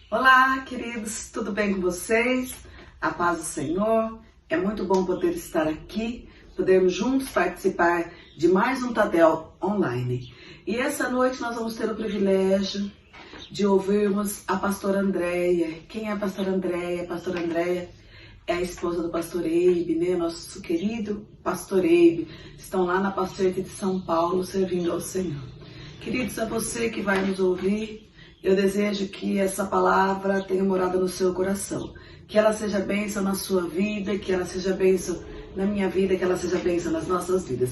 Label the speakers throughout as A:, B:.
A: Olá, queridos, tudo bem com vocês? A paz do Senhor. É muito bom poder estar aqui, podermos juntos participar de mais um Tadel online. E essa noite nós vamos ter o privilégio de ouvirmos a pastora Andréia. Quem é a pastora Andréia? A pastora Andréia é a esposa do pastor Eibe, né? Nosso querido pastor Eibe. Estão lá na Pastoreite de São Paulo servindo ao Senhor. Queridos, a você que vai nos ouvir, eu desejo que essa palavra tenha morado no seu coração. Que ela seja bênção na sua vida, que ela seja bênção na minha vida, que ela seja bênção nas nossas vidas.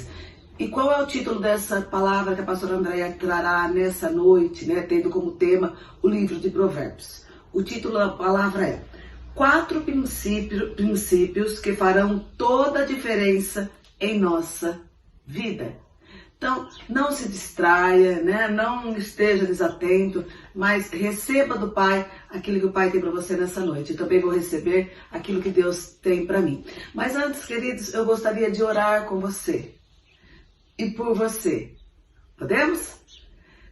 A: E qual é o título dessa palavra que a pastora Andréia trará nessa noite, né? Tendo como tema o livro de Provérbios. O título da palavra é 4 princípios que farão toda a diferença em nossa vida. Então, não se distraia, né? Não esteja desatento, mas receba do Pai aquilo que o Pai tem para você nessa noite. Eu também vou receber aquilo que Deus tem para mim. Mas antes, queridos, eu gostaria de orar com você e por você. Podemos?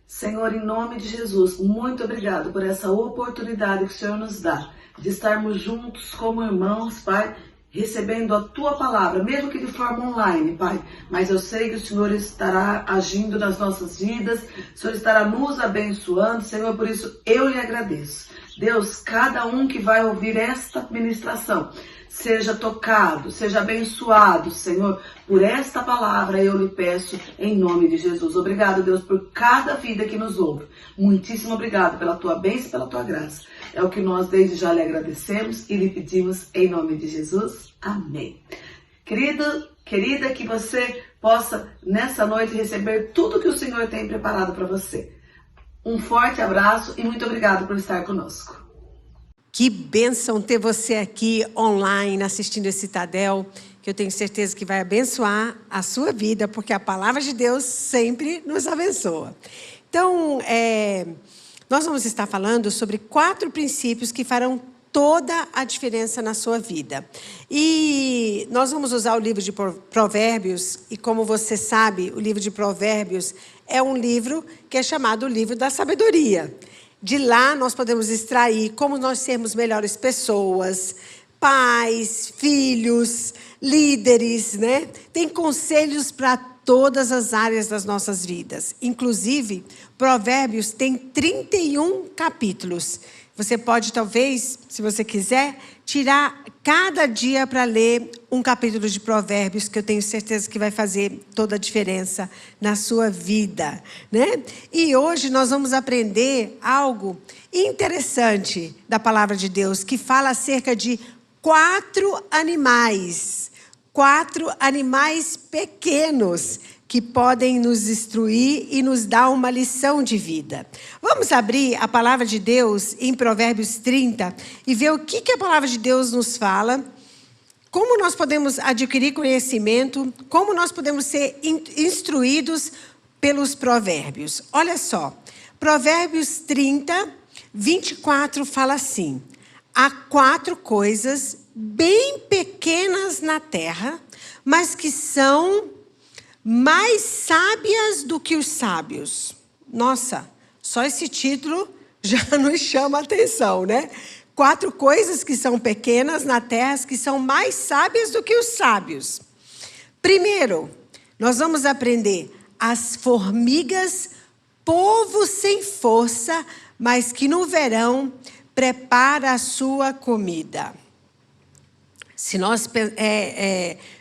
A: Senhor, em nome de Jesus, muito obrigado por essa oportunidade que o Senhor nos dá de estarmos juntos como irmãos, Pai, recebendo a Tua palavra, mesmo que de forma online, Pai. Mas eu sei que o Senhor estará agindo nas nossas vidas, o Senhor estará nos abençoando, Senhor, por isso eu lhe agradeço. Deus, cada um que vai ouvir esta ministração, seja tocado, seja abençoado, Senhor, por esta palavra eu lhe peço em nome de Jesus. Obrigado, Deus, por cada vida que nos ouve. Muitíssimo obrigado pela Tua bênção e pela Tua graça. É o que nós desde já lhe agradecemos e lhe pedimos em nome de Jesus. Amém. Querido, querida, que você possa nessa noite receber tudo que o Senhor tem preparado para você. Um forte abraço e muito obrigado por estar conosco.
B: Que bênção ter você aqui online assistindo esse Tadel, que eu tenho certeza que vai abençoar a sua vida, porque a palavra de Deus sempre nos abençoa. Então, nós vamos estar falando sobre 4 princípios que farão toda a diferença na sua vida. E nós vamos usar o livro de Provérbios, e como você sabe, o livro de Provérbios é um livro que é chamado o livro da sabedoria. De lá nós podemos extrair como nós sermos melhores pessoas, pais, filhos, líderes, né? Tem conselhos para todas as áreas das nossas vidas. Inclusive, Provérbios tem 31 capítulos. Você pode, talvez, se você quiser, tirar cada dia para ler um capítulo de Provérbios, que eu tenho certeza que vai fazer toda a diferença na sua vida, né? E hoje nós vamos aprender algo interessante da palavra de Deus, que fala acerca de 4 animais pequenos que podem nos instruir e nos dar uma lição de vida. Vamos abrir a palavra de Deus em Provérbios 30 e ver o que a palavra de Deus nos fala, como nós podemos adquirir conhecimento, como nós podemos ser instruídos pelos provérbios. Olha só, Provérbios 30, 24 fala assim: há 4 coisas bem pequenas na terra, mas que são mais sábias do que os sábios. Nossa, só esse título já nos chama a atenção, né? 4 coisas que são pequenas na terra, que são mais sábias do que os sábios. Primeiro, nós vamos aprender as formigas, povo sem força, mas que no verão prepara a sua comida. Se nós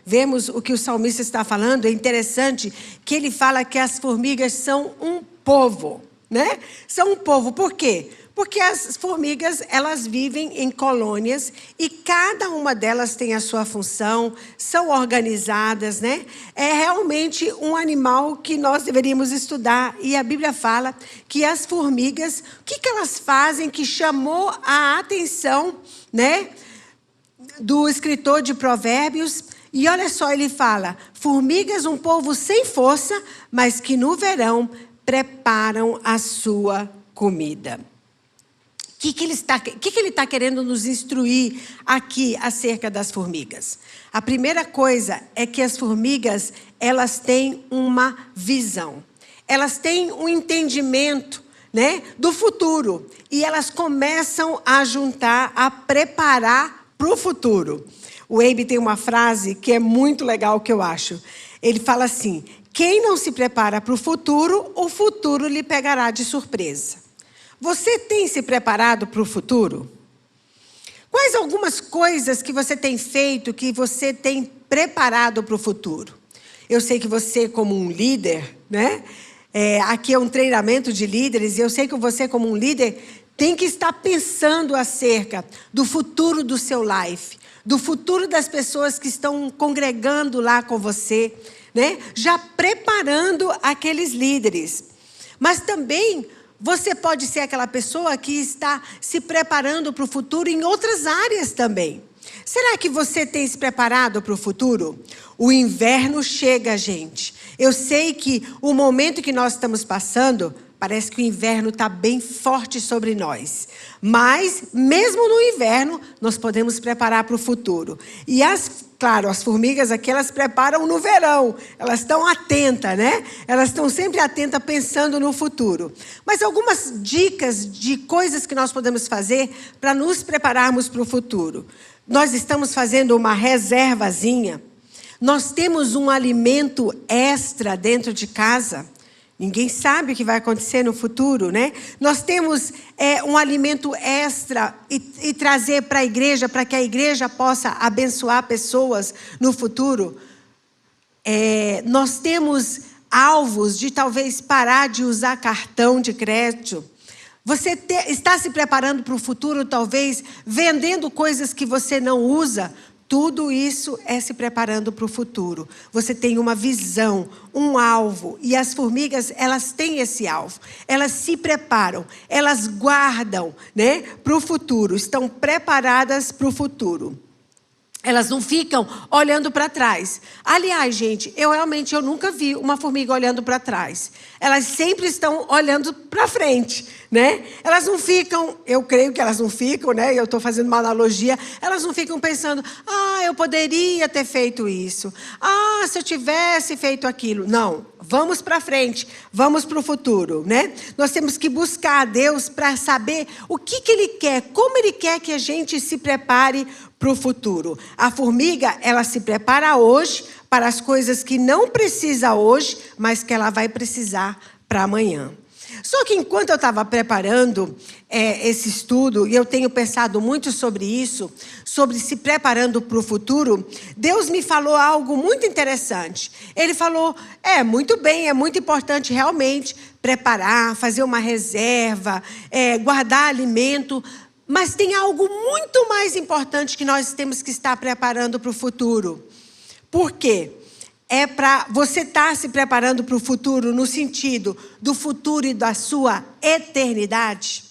B: vemos o que o salmista está falando, é interessante que ele fala que as formigas são um povo, né? São um povo. Por quê? Porque as formigas, elas vivem em colônias e cada uma delas tem a sua função, são organizadas, né? É realmente um animal que nós deveríamos estudar. E a Bíblia fala que as formigas, o que elas fazem que chamou a atenção, né, do escritor de Provérbios? E olha só, ele fala: formigas, um povo sem força, mas que no verão preparam a sua comida. O que ele está querendo nos instruir aqui acerca das formigas? A primeira coisa é que as formigas, elas têm uma visão. Elas têm um entendimento né, do futuro. E elas começam a juntar, a preparar para o futuro. O Abe tem uma frase que é muito legal, que eu acho. Ele fala assim: quem não se prepara para o futuro lhe pegará de surpresa. Você tem se preparado para o futuro? Quais algumas coisas que você tem feito, que você tem preparado para o futuro? Eu sei que você, como um líder, né? Aqui é um treinamento de líderes, e eu sei que você, como um líder, tem que estar pensando acerca do futuro do seu life, do futuro das pessoas que estão congregando lá com você, né? Já preparando aqueles líderes. Mas também você pode ser aquela pessoa que está se preparando para o futuro em outras áreas também. Será que você tem se preparado para o futuro? O inverno chega, gente. Eu sei que o momento que nós estamos passando, parece que o inverno está bem forte sobre nós. Mas, mesmo no inverno, nós podemos preparar para o futuro. E claro, as formigas aqui, elas preparam no verão. Elas estão atentas, né? Elas estão sempre atentas, pensando no futuro. Mas algumas dicas de coisas que nós podemos fazer para nos prepararmos para o futuro. Nós estamos fazendo uma reservazinha. Nós temos um alimento extra dentro de casa. Ninguém sabe o que vai acontecer no futuro, né? Nós temos um alimento extra e trazer para a igreja, para que a igreja possa abençoar pessoas no futuro. Nós temos alvos de talvez parar de usar cartão de crédito. Você está se preparando para o futuro, talvez vendendo coisas que você não usa. Tudo isso é se preparando para o futuro. Você tem uma visão, um alvo. E as formigas, elas têm esse alvo. Elas se preparam, elas guardam, né, para o futuro. Estão preparadas para o futuro. Elas não ficam olhando para trás. Aliás, gente, eu nunca vi uma formiga olhando para trás. Elas sempre estão olhando para frente, né? Elas não ficam, eu creio que elas não ficam, né? Eu estou fazendo uma analogia. Elas não ficam pensando, eu poderia ter feito isso. Se eu tivesse feito aquilo. Não, vamos para frente, vamos para o futuro, né? Nós temos que buscar a Deus para saber o que Ele quer, como Ele quer que a gente se prepare para o futuro. A formiga, ela se prepara hoje para as coisas que não precisa hoje, mas que ela vai precisar para amanhã. Só que enquanto eu estava preparando esse estudo, e eu tenho pensado muito sobre isso, sobre se preparando para o futuro, Deus me falou algo muito interessante. Ele falou, muito bem, é muito importante realmente preparar, fazer uma reserva, guardar alimento, mas tem algo muito mais importante que nós temos que estar preparando para o futuro. Por quê? É para você estar se preparando para o futuro no sentido do futuro e da sua eternidade.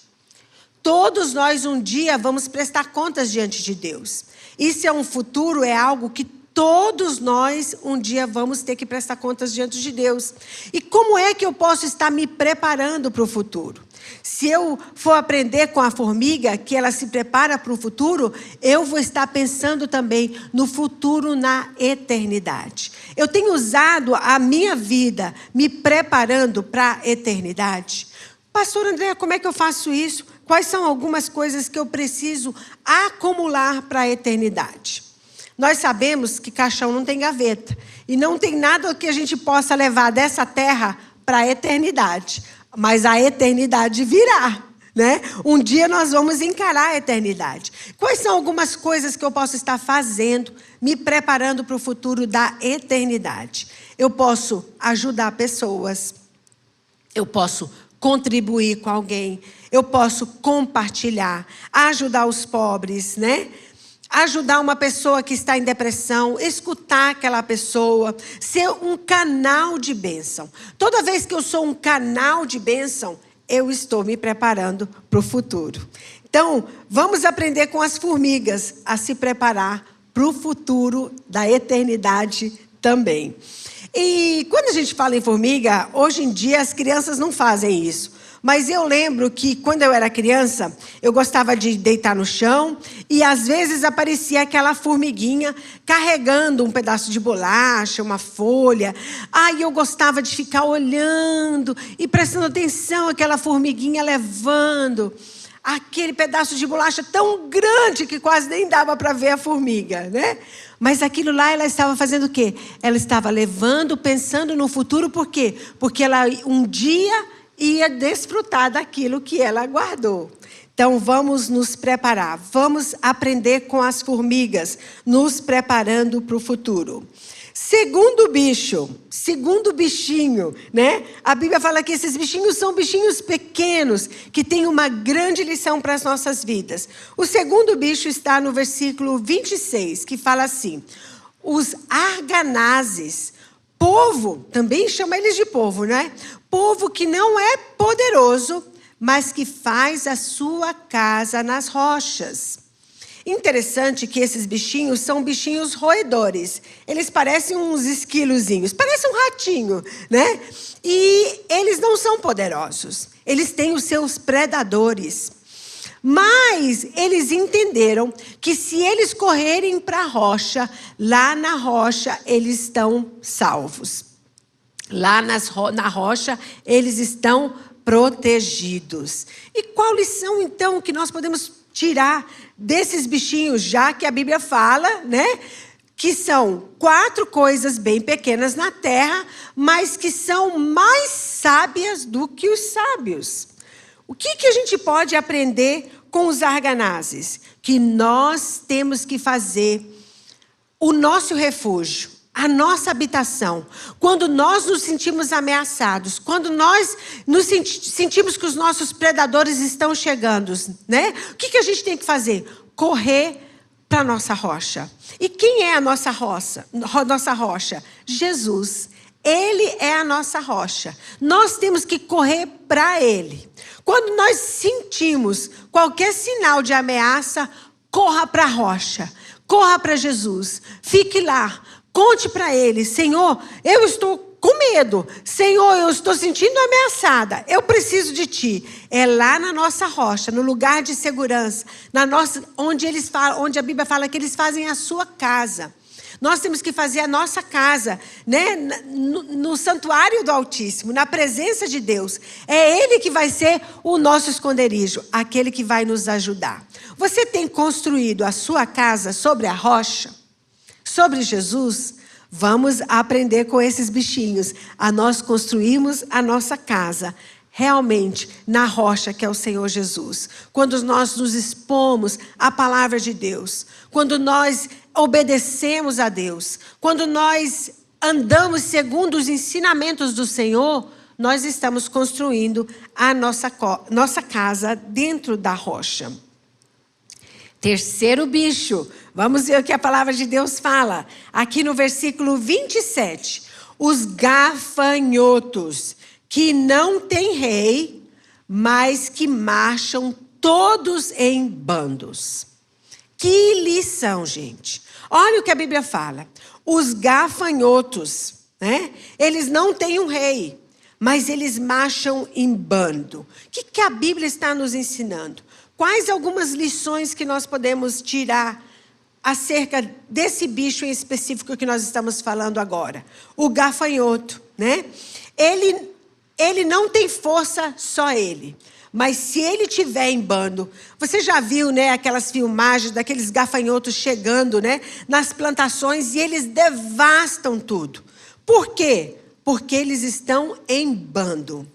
B: Todos nós um dia vamos prestar contas diante de Deus. Isso é um futuro, é algo que todos nós um dia vamos ter que prestar contas diante de Deus. E como é que eu posso estar me preparando para o futuro? Se eu for aprender com a formiga, que ela se prepara para o futuro, eu vou estar pensando também no futuro, na eternidade. Eu tenho usado a minha vida me preparando para a eternidade. Pastor André, como é que eu faço isso? Quais são algumas coisas que eu preciso acumular para a eternidade? Nós sabemos que caixão não tem gaveta. E não tem nada que a gente possa levar dessa terra para a eternidade. Mas a eternidade virá, né? Um dia nós vamos encarar a eternidade. Quais são algumas coisas que eu posso estar fazendo, me preparando para o futuro da eternidade? Eu posso ajudar pessoas. Eu posso contribuir com alguém. Eu posso compartilhar, ajudar os pobres, né? Ajudar uma pessoa que está em depressão, escutar aquela pessoa, ser um canal de bênção. Toda vez que eu sou um canal de bênção, eu estou me preparando para o futuro. Então, vamos aprender com as formigas a se preparar para o futuro da eternidade também. E quando a gente fala em formiga, hoje em dia as crianças não fazem isso. Mas eu lembro que quando eu era criança, eu gostava de deitar no chão e às vezes aparecia aquela formiguinha carregando um pedaço de bolacha, uma folha. Aí eu gostava de ficar olhando e prestando atenção àquela formiguinha levando aquele pedaço de bolacha tão grande que quase nem dava para ver a formiga, né? Mas aquilo lá, ela estava fazendo o quê? Ela estava levando, pensando no futuro, por quê? Porque ela um dia ia desfrutar daquilo que ela guardou. Então, vamos nos preparar. Vamos aprender com as formigas, nos preparando para o futuro. Segundo bichinho, né? A Bíblia fala que esses bichinhos são bichinhos pequenos, que têm uma grande lição para as nossas vidas. O segundo bicho está no versículo 26, que fala assim: os arganazes, povo, também chama eles de povo, né? Povo que não é poderoso, mas que faz a sua casa nas rochas. Interessante que esses bichinhos são bichinhos roedores. Eles parecem uns esquilozinhos, parece um ratinho, né? E eles não são poderosos. Eles têm os seus predadores. Mas eles entenderam que se eles correrem para a rocha, lá na rocha eles estão salvos. Lá na rocha eles estão protegidos. E qual lição então que nós podemos tirar desses bichinhos, já que a Bíblia fala, né, que são 4 coisas bem pequenas na terra, mas que são mais sábias do que os sábios? O que a gente pode aprender com os arganazes? Que nós temos que fazer o nosso refúgio, a nossa habitação. Quando nós nos sentimos ameaçados, quando nós nos sentimos que os nossos predadores estão chegando, né? O que a gente tem que fazer? Correr para a nossa rocha. E quem é a nossa rocha? Jesus. Ele é a nossa rocha. Nós temos que correr para Ele. Quando nós sentimos qualquer sinal de ameaça, corra para a rocha. Corra para Jesus. Fique lá. Conte para Ele: Senhor, eu estou com medo. Senhor, eu estou sentindo ameaçada. Eu preciso de Ti. É lá na nossa rocha, no lugar de segurança, onde a Bíblia fala que eles fazem a sua casa. Nós temos que fazer a nossa casa, né, no santuário do Altíssimo, na presença de Deus. É Ele que vai ser o nosso esconderijo, aquele que vai nos ajudar. Você tem construído a sua casa sobre a rocha? Sobre Jesus? Vamos aprender com esses bichinhos a nós construirmos a nossa casa realmente na rocha que é o Senhor Jesus. Quando nós nos expomos à palavra de Deus, quando nós obedecemos a Deus, quando nós andamos segundo os ensinamentos do Senhor, nós estamos construindo a nossa casa dentro da rocha. Terceiro bicho, vamos ver o que a palavra de Deus fala. Aqui no versículo 27. Os gafanhotos, que não têm rei, mas que marcham todos em bandos. Que lição, gente. Olha o que a Bíblia fala. Os gafanhotos, né? Eles não têm um rei, mas eles marcham em bando. O que a Bíblia está nos ensinando? Quais algumas lições que nós podemos tirar acerca desse bicho em específico que nós estamos falando agora? O gafanhoto, né? Ele não tem força só ele. Mas se ele estiver em bando, você já viu, né, aquelas filmagens daqueles gafanhotos chegando, né, nas plantações e eles devastam tudo. Por quê? Porque eles estão em bando.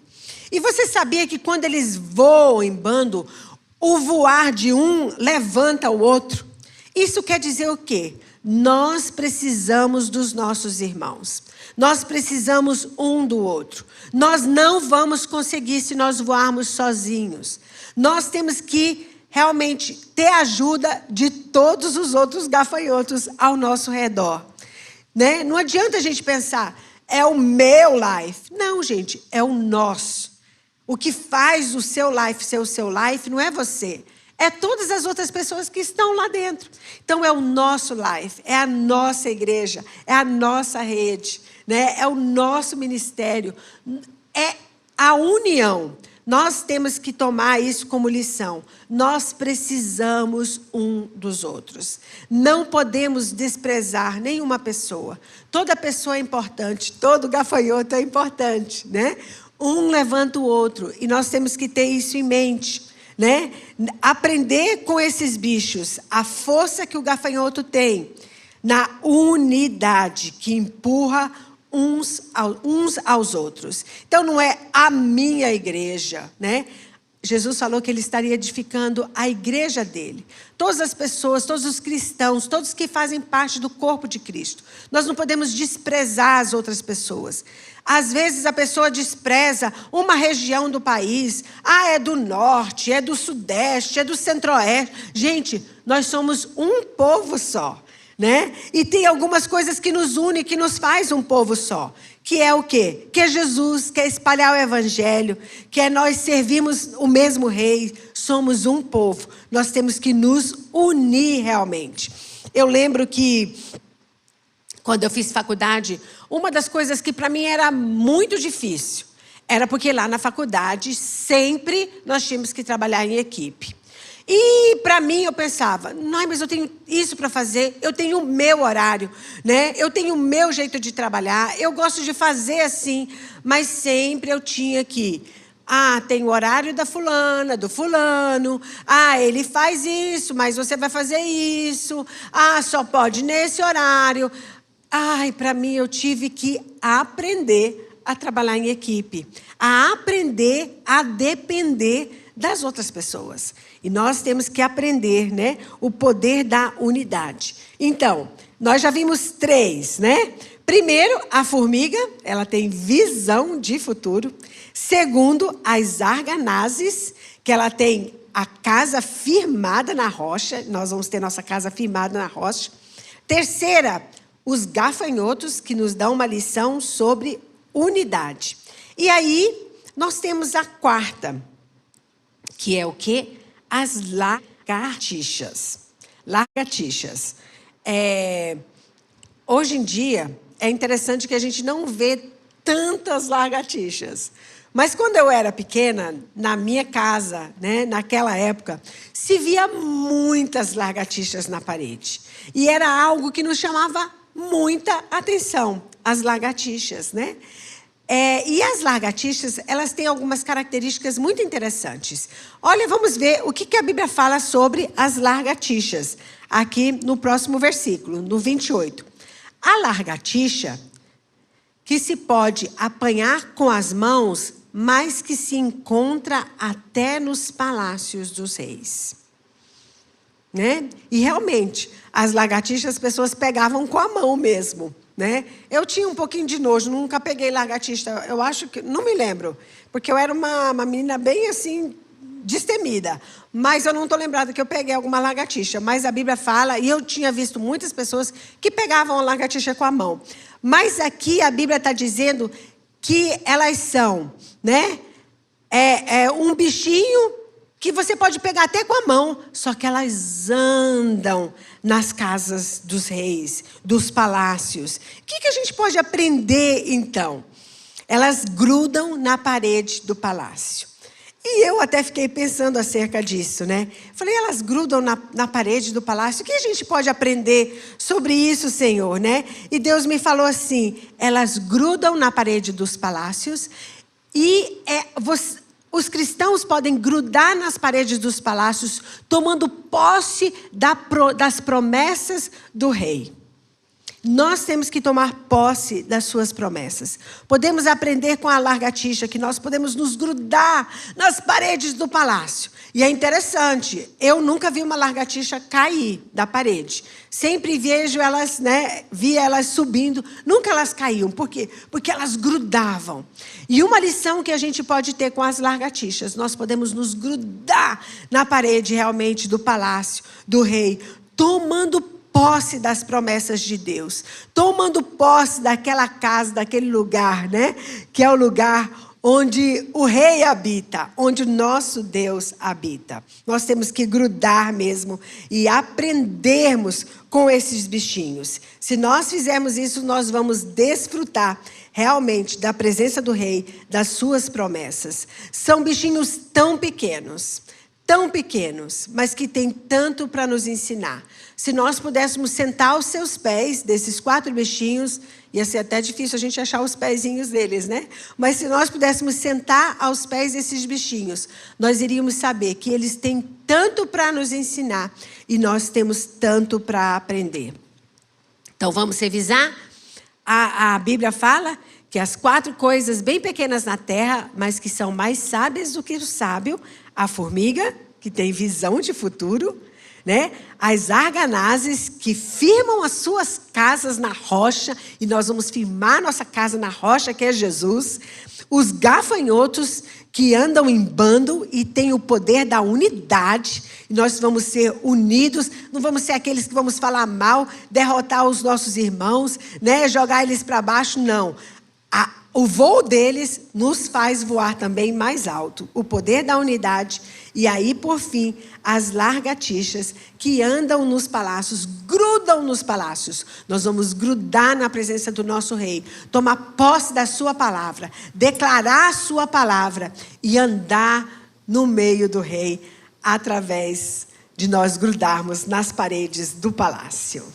B: E você sabia que quando eles voam em bando, o voar de um levanta o outro? Isso quer dizer o quê? Nós precisamos dos nossos irmãos. Nós precisamos um do outro. Nós não vamos conseguir se nós voarmos sozinhos. Nós temos que realmente ter ajuda de todos os outros gafanhotos ao nosso redor, né? Não adianta a gente pensar, é o meu life. Não, gente, é o nosso. O que faz o seu life ser o seu life não é você. É todas as outras pessoas que estão lá dentro. Então é o nosso life, é a nossa igreja, é a nossa rede, né? É o nosso ministério. É a união. Nós temos que tomar isso como lição. Nós precisamos um dos outros. Não podemos desprezar nenhuma pessoa. Toda pessoa é importante, todo gafanhoto é importante, né? Um levanta o outro e nós temos que ter isso em mente, né? Aprender com esses bichos a força que o gafanhoto tem na unidade que empurra uns aos outros. Então não é a minha igreja, né? Jesus falou que ele estaria edificando a igreja dele. Todas as pessoas, todos os cristãos, todos que fazem parte do corpo de Cristo. Nós não podemos desprezar as outras pessoas. Às vezes a pessoa despreza uma região do país. Ah, é do norte, é do sudeste, é do centro-oeste. Gente, nós somos um povo só, né? E tem algumas coisas que nos unem, que nos faz um povo só. Que é o quê? Que é Jesus, que é espalhar o evangelho, que é nós servirmos o mesmo rei, somos um povo. Nós temos que nos unir realmente. Eu lembro que, quando eu fiz faculdade, uma das coisas que para mim era muito difícil, era porque lá na faculdade, sempre nós tínhamos que trabalhar em equipe. E para mim eu pensava, não, mas eu tenho isso para fazer, eu tenho o meu horário, né? Eu tenho o meu jeito de trabalhar, eu gosto de fazer assim, mas sempre eu tinha que, tem o horário da fulana, do fulano, ele faz isso, mas você vai fazer isso, só pode nesse horário. Para mim eu tive que aprender a trabalhar em equipe, a aprender a depender das outras pessoas. E nós temos que aprender, né, o poder da unidade. Então, nós já vimos 3, né? Primeiro, a formiga, ela tem visão de futuro. Segundo, as arganazes, que ela tem a casa firmada na rocha. Nós vamos ter nossa casa firmada na rocha. Terceira, os gafanhotos, que nos dão uma lição sobre unidade. E aí, nós temos a quarta, que é o quê? As lagartixas. Lagartixas. Hoje em dia, é interessante que a gente não vê tantas lagartixas. Mas quando eu era pequena, na minha casa, né, naquela época, se via muitas lagartixas na parede. E era algo que nos chamava muita atenção, as lagartixas, né? E as lagartixas, elas têm algumas características muito interessantes. Olha, vamos ver o que a Bíblia fala sobre as lagartixas, aqui no próximo versículo, no 28. A lagartixa, que se pode apanhar com as mãos, mas que se encontra até nos palácios dos reis. Né? E realmente, as lagartixas as pessoas pegavam com a mão mesmo. Né? Eu tinha um pouquinho de nojo, nunca peguei lagartixa, eu acho que, não me lembro, porque eu era uma menina bem assim, destemida, mas eu não estou lembrada que eu peguei alguma lagartixa, mas a Bíblia fala, e eu tinha visto muitas pessoas que pegavam a lagartixa com a mão, mas aqui a Bíblia está dizendo que elas são, né, um bichinho que você pode pegar até com a mão, só que elas andam nas casas dos reis, dos palácios. O que a gente pode aprender, então? Elas grudam na parede do palácio. E eu até fiquei pensando acerca disso, né? Falei, elas grudam na parede do palácio. O que a gente pode aprender sobre isso, Senhor, né? E Deus me falou assim, elas grudam na parede dos palácios e os cristãos podem grudar nas paredes dos palácios, tomando posse das promessas do rei. Nós temos que tomar posse das suas promessas. Podemos aprender com a lagartixa que nós podemos nos grudar nas paredes do palácio. E é interessante, eu nunca vi uma lagartixa cair da parede. Sempre vejo elas, né, via elas subindo, nunca elas caíam. Por quê? Porque elas grudavam. E uma lição que a gente pode ter com as lagartixas, nós podemos nos grudar na parede realmente do palácio, do rei, tomando posse das promessas de Deus, tomando posse daquela casa, daquele lugar, né? Que é o lugar onde o rei habita, onde o nosso Deus habita. Nós temos que grudar mesmo e aprendermos com esses bichinhos. Se nós fizermos isso, nós vamos desfrutar realmente da presença do rei, das suas promessas. São bichinhos tão pequenos, mas que têm tanto para nos ensinar. Se nós pudéssemos sentar aos seus pés, desses 4 bichinhos, ia ser até difícil a gente achar os pezinhos deles, né? Mas se nós pudéssemos sentar aos pés desses bichinhos, nós iríamos saber que eles têm tanto para nos ensinar e nós temos tanto para aprender. Então vamos revisar? A Bíblia fala que as 4 coisas bem pequenas na terra, mas que são mais sábias do que o sábio: a formiga, que tem visão de futuro, né? As arganazes, que firmam as suas casas na rocha, e nós vamos firmar nossa casa na rocha, que é Jesus. Os gafanhotos, que andam em bando e têm o poder da unidade, e nós vamos ser unidos, não vamos ser aqueles que vamos falar mal, derrotar os nossos irmãos, né? Jogar eles para baixo, não. O voo deles nos faz voar também mais alto. O poder da unidade. E aí, por fim, as lagartixas que andam nos palácios, grudam nos palácios. Nós vamos grudar na presença do nosso rei. Tomar posse da sua palavra. Declarar a sua palavra. E andar no meio do rei, através de nós grudarmos nas paredes do palácio.